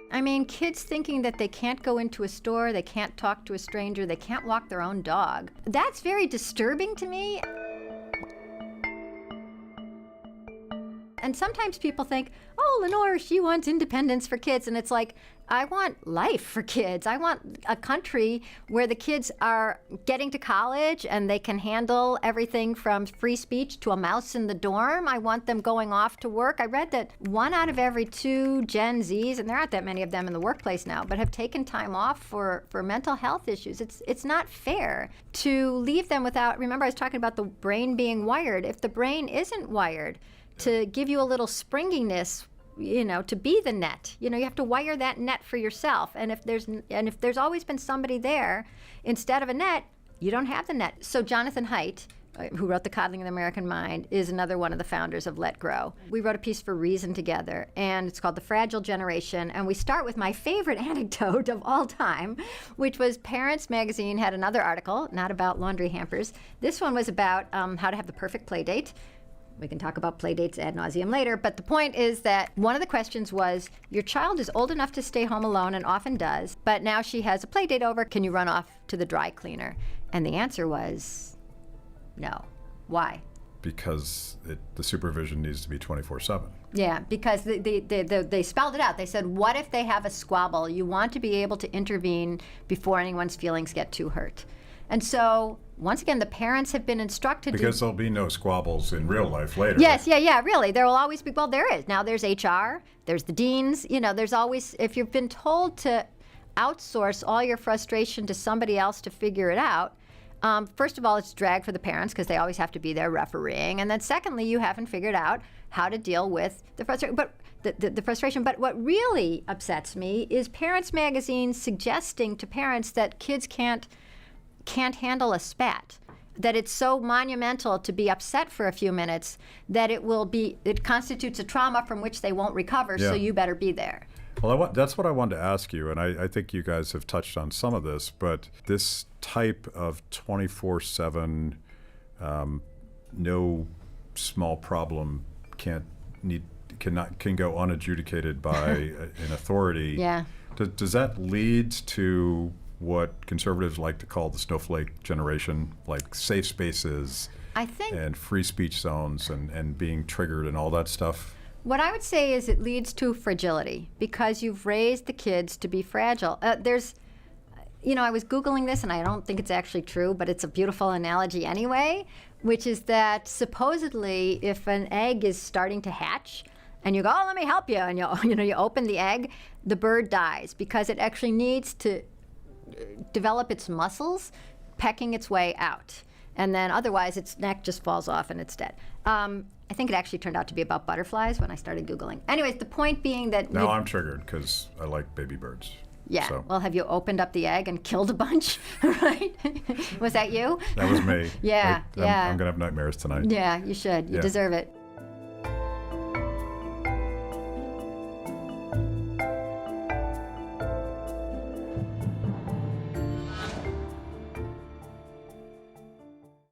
I mean, kids thinking that they can't go into a store, they can't talk to a stranger, they can't walk their own dog. That's very disturbing to me. And sometimes people think, oh, Lenore, she wants independence for kids. And it's like, I want life for kids. I want a country where the kids are getting to college and they can handle everything from free speech to a mouse in the dorm. I want them going off to work. I read that 1 out of every 2 Gen Zs, and there aren't that many of them in the workplace now, but have taken time off for mental health issues. It's not fair to leave them without, remember I was talking about the brain being wired. If the brain isn't wired to give you a little springiness, to be the net, you have to wire that net for yourself. And if there's always been somebody there instead of a net, you don't have the net. So Jonathan Haidt, who wrote The Coddling of the American Mind, is another one of the founders of Let Grow. We wrote a piece for Reason together, and it's called The Fragile Generation. And we start with my favorite anecdote of all time, which was Parents Magazine had another article, not about laundry hampers. This one was about how to have the perfect play date. We can talk about play dates ad nauseum later, but the point is that one of the questions was, your child is old enough to stay home alone and often does, but now she has a play date over, can you run off to the dry cleaner? And the answer was no. Why? Because the supervision needs to be 24/7. Yeah, because they spelled it out. They said, what if they have a squabble? You want to be able to intervene before anyone's feelings get too hurt. And so, once again, the parents have been instructed because there'll be no squabbles in real life later. Yes, yeah, really. There will always be, well, there is. Now there's HR, there's the deans, there's always, if you've been told to outsource all your frustration to somebody else to figure it out, first of all, it's drag for the parents because they always have to be there refereeing. And then secondly, you haven't figured out how to deal with the frustration. But the frustration. But what really upsets me is Parents Magazine suggesting to parents that kids can't handle a spat, that it's so monumental to be upset for a few minutes that it constitutes a trauma from which they won't recover, so you better be there. Well, that's what I wanted to ask you, and I think you guys have touched on some of this, but this type of 24/7, no small problem can go unadjudicated by an authority. Yeah. Does that lead to what conservatives like to call the snowflake generation, like safe spaces and free speech zones and being triggered and all that stuff? What I would say is it leads to fragility because you've raised the kids to be fragile. I was Googling this, and I don't think it's actually true, but it's a beautiful analogy anyway, which is that supposedly if an egg is starting to hatch, and you go, oh, let me help you, and you open the egg, the bird dies because it actually needs to develop its muscles, pecking its way out. And then otherwise its neck just falls off and it's dead. I think it actually turned out to be about butterflies when I started Googling. Anyways, the point being that... Now I'm triggered because I like baby birds. Yeah, so. Well, have you opened up the egg and killed a bunch, right? Was that you? That was me. Yeah, I'm going to have nightmares tonight. Yeah, you should. You deserve it.